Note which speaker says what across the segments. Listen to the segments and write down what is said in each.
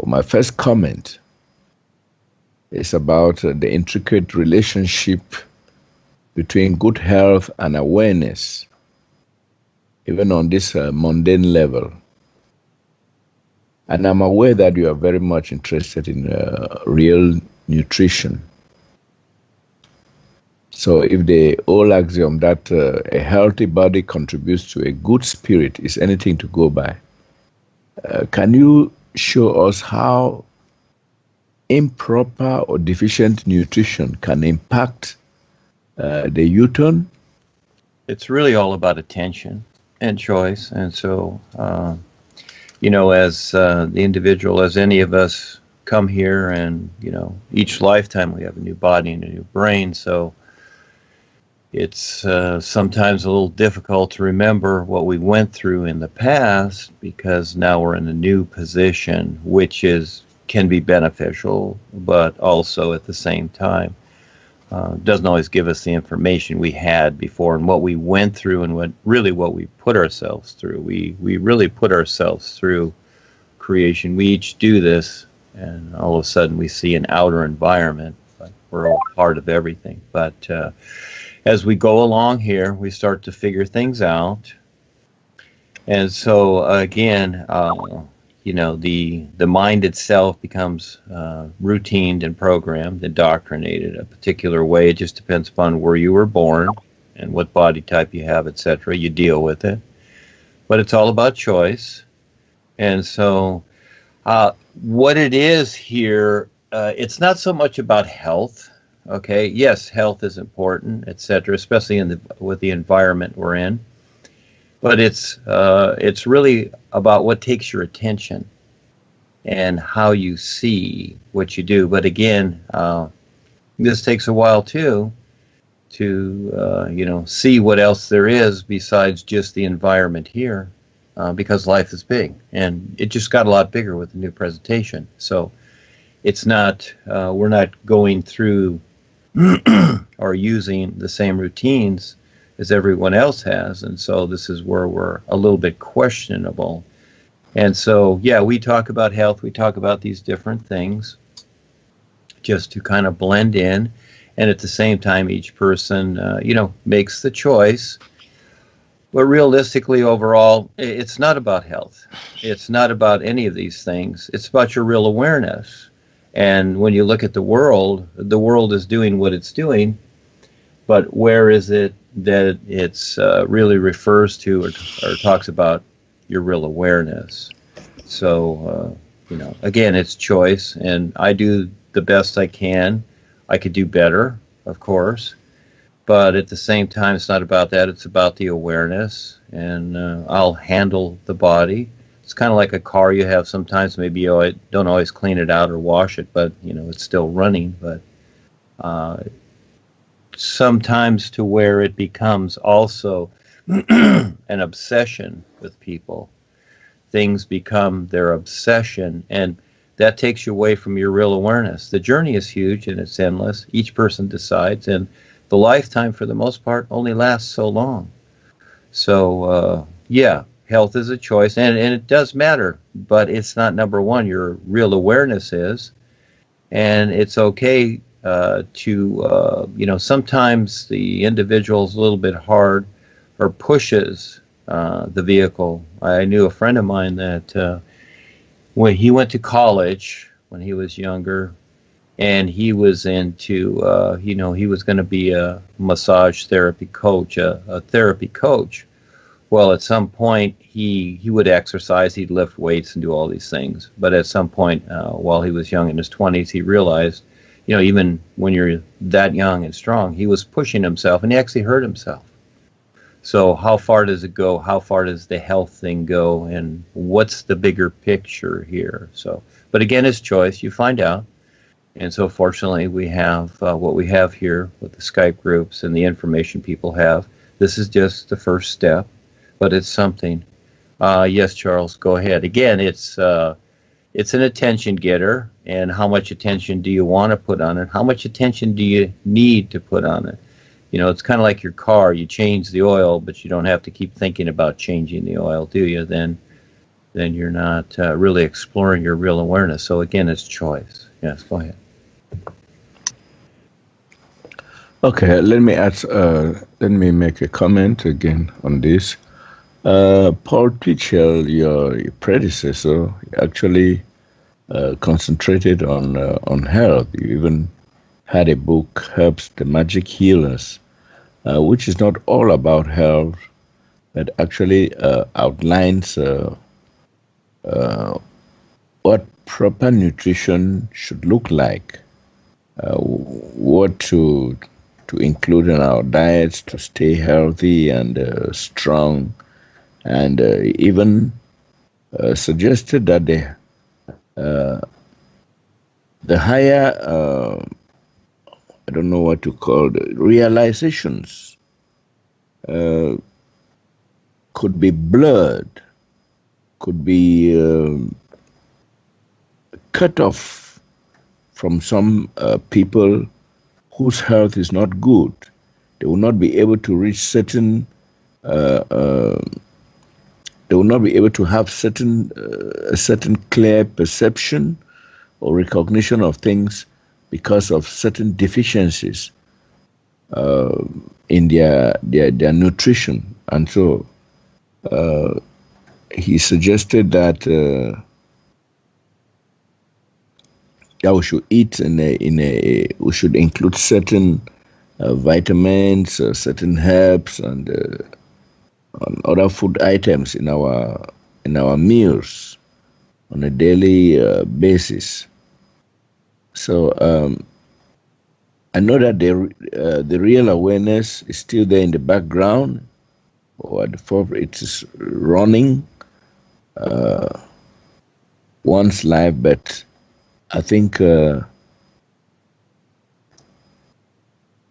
Speaker 1: my first comment is about the intricate relationship between good health and awareness, even on this mundane level. And I'm aware that you are very much interested in real nutrition. So if the old axiom that a healthy body contributes to a good spirit is anything to go by, can you show us how improper or deficient nutrition can impact the U-turn?
Speaker 2: It's really all about attention and choice. And so, as the individual, as any of us come here, and, each lifetime we have a new body and a new brain. So it's sometimes a little difficult to remember what we went through in the past, because now we're in a new position, which can be beneficial, but also at the same time doesn't always give us the information we had before and what we went through and what we put ourselves through. We really put ourselves through creation. We each do this, and all of a sudden we see an outer environment, like we're all part of everything. But as we go along here, we start to figure things out. And so again, the mind itself becomes routined and programmed, indoctrinated a particular way. It just depends upon where you were born and what body type you have, etc. You deal with it. But it's all about choice. And so what it is here, it's not so much about health. Okay, yes, health is important, etc., especially with the environment we're in. But it's really about what takes your attention and how you see what you do. But again, this takes a while too to see what else there is besides just the environment here, because life is big, and it just got a lot bigger with the new presentation. So it's not we're not going through or using the same routines as everyone else has, and so this is where we're a little bit questionable. And so, yeah, we talk about health, we talk about these different things just to kind of blend in, and at the same time, each person, makes the choice. But realistically, overall, it's not about health. It's not about any of these things. It's about your real awareness. And when you look at the world is doing what it's doing, but where is it that it's really refers to or talks about your real awareness? So, again, it's choice, and I do the best I can. I could do better, of course, but at the same time, it's not about that. It's about the awareness, and I'll handle the body. It's kind of like a car you have sometimes. Maybe you don't always clean it out or wash it, but, it's still running. But sometimes to where it becomes also an obsession with people. Things become their obsession, and that takes you away from your real awareness. The journey is huge, and it's endless. Each person decides, and the lifetime, for the most part, only lasts so long. So, health is a choice, and it does matter, but it's not number one. Your real awareness is, and it's okay to, sometimes the individual's a little bit hard or pushes the vehicle. I knew a friend of mine that when he went to college when he was younger, and he was into, he was going to be a massage therapy coach, a therapy coach. Well, at some point, he would exercise, he'd lift weights and do all these things. But at some point, while he was young in his 20s, he realized, even when you're that young and strong, he was pushing himself, and he actually hurt himself. So how far does it go? How far does the health thing go? And what's the bigger picture here? So, but again, it's choice. You find out. And so fortunately, we have what we have here with the Skype groups and the information people have. This is just the first step, but it's something. Yes, Charles, go ahead. Again, it's an attention getter, and how much attention do you want to put on it? How much attention do you need to put on it? It's kind of like your car. You change the oil, but you don't have to keep thinking about changing the oil, do you? Then then you're not really exploring your real awareness. So again, it's choice. Yes, go ahead.
Speaker 1: Okay, let me make a comment again on this. Paul Twitchell, your predecessor, actually concentrated on health. You even had a book, Herbs, the Magic Healers, which is not all about health, but actually outlines what proper nutrition should look like, what to include in our diets to stay healthy and strong, and even suggested that the higher I don't know what to call the realizations could be blurred, could be cut off from some people whose health is not good. They will not be able to reach certain. They will not be able to have a certain clear perception or recognition of things because of certain deficiencies in their nutrition. And so he suggested that we should eat we should include certain vitamins, certain herbs, and other food items in our meals on a daily basis. So I know that the real awareness is still there in the background, or at the forefront. It is running one's life, but I think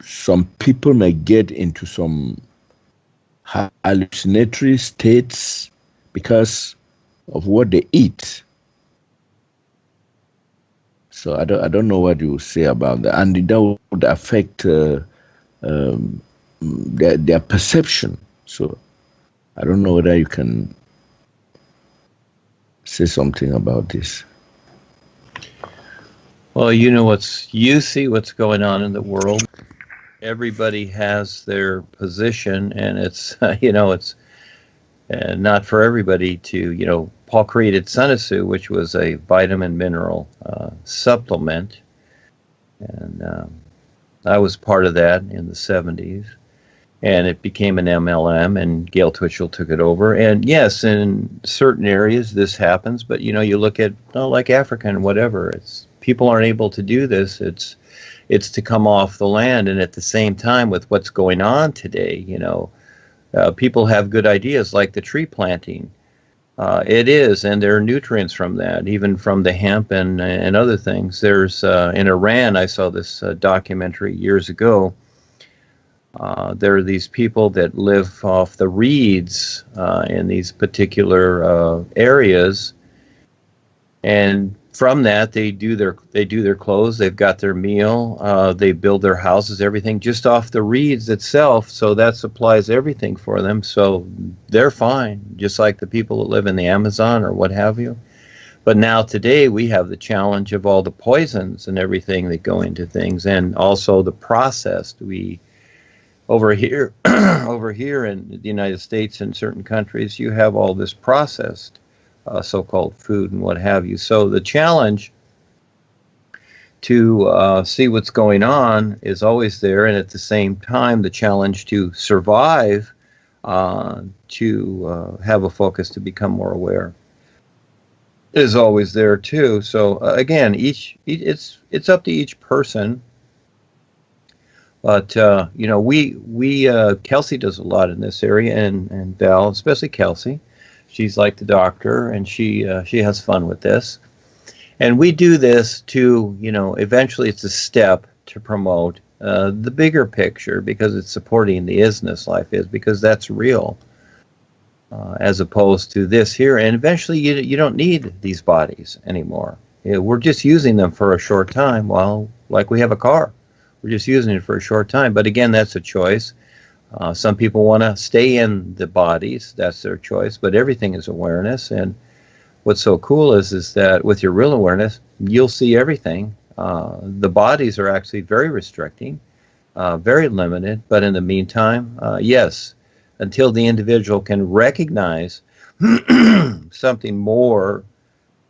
Speaker 1: some people may get into some hallucinatory states because of what they eat. So I don't know what you say about that, and that would affect their perception. So I don't know whether you can say something about this.
Speaker 2: Well, you see what's going on in the world. Everybody has their position, and it's it's not for everybody to Paul created Sunasu, which was a vitamin mineral supplement, and I was part of that in the 70s, and it became an MLM, and Gail Twitchell took it over. And yes, in certain areas this happens, but you look at like Africa and whatever, it's people aren't able to do this. It's to come off the land. And at the same time, with what's going on today, people have good ideas like the tree planting. It is, and there are nutrients from that, even from the hemp and other things. There's in Iran, I saw this documentary years ago. There are these people that live off the reeds in these particular areas, and from that they do their clothes, they've got their meal, they build their houses, everything just off the reeds itself. So that supplies everything for them. So they're fine, just like the people that live in the Amazon or what have you. But now today we have the challenge of all the poisons and everything that go into things, and also the processed. Over here in the United States and certain countries, you have all this processed so-called food and what have you. So the challenge to see what's going on is always there, and at the same time, the challenge to survive, to have a focus, to become more aware, is always there too. So again, it's up to each person. But we Kelsey does a lot in this area, and Val, especially Kelsey. She's like the doctor, and she has fun with this. And we do this to, eventually it's a step to promote the bigger picture, because it's supporting the isness life is, because that's real, as opposed to this here. And eventually you don't need these bodies anymore. We're just using them for a short time, like we have a car. We're just using it for a short time. But again, that's a choice. Some people want to stay in the bodies. That's their choice. But everything is awareness. And what's so cool is that with your real awareness, you'll see everything. The bodies are actually very restricting, very limited, but in the meantime, yes, until the individual can recognize something more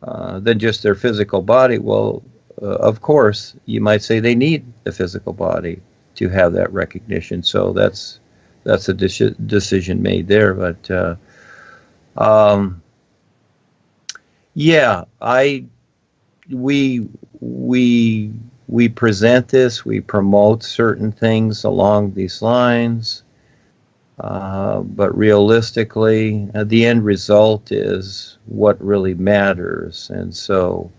Speaker 2: than just their physical body, well, of course, you might say they need the physical body to have that recognition. So that's a decision made there. But yeah, we present this, we promote certain things along these lines, but realistically, the end result is what really matters. And so,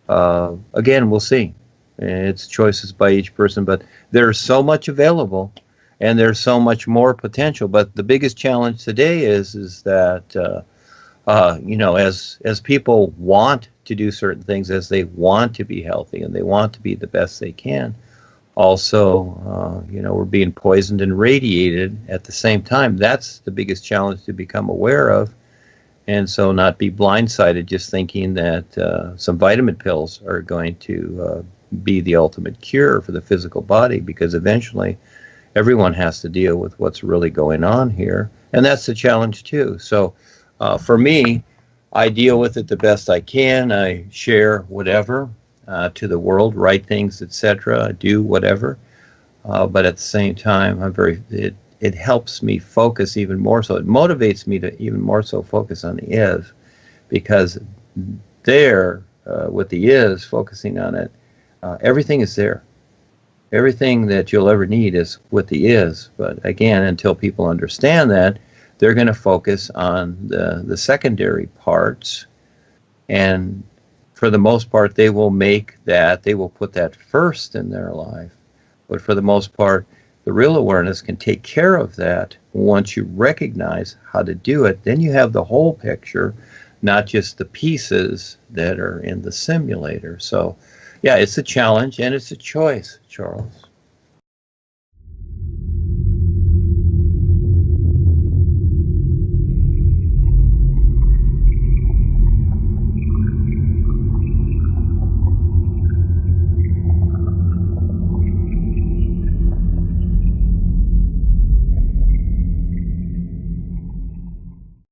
Speaker 2: again, we'll see. It's choices by each person, but there's so much available, and there's so much more potential. But the biggest challenge today is that as people want to do certain things, as they want to be healthy and they want to be the best they can, also, we're being poisoned and radiated at the same time. That's the biggest challenge to become aware of. And so not be blindsided just thinking that some vitamin pills are going to be the ultimate cure for the physical body, because eventually everyone has to deal with what's really going on here. And that's the challenge too. So for me, I deal with it the best I can. I share whatever to the world, write things, etc., do whatever. But at the same time, it helps me focus even more so. It motivates me to even more so focus on the is, because there, with the is, focusing on it, everything is there. Everything that you'll ever need is with the is. But again, until people understand that, they're going to focus on the secondary parts, and for the most part, they will put that first in their life. But for the most part, the real awareness can take care of that. Once you recognize how to do it, then you have the whole picture, not just the pieces that are in the simulator. So, yeah, it's a challenge and it's a choice, Charles.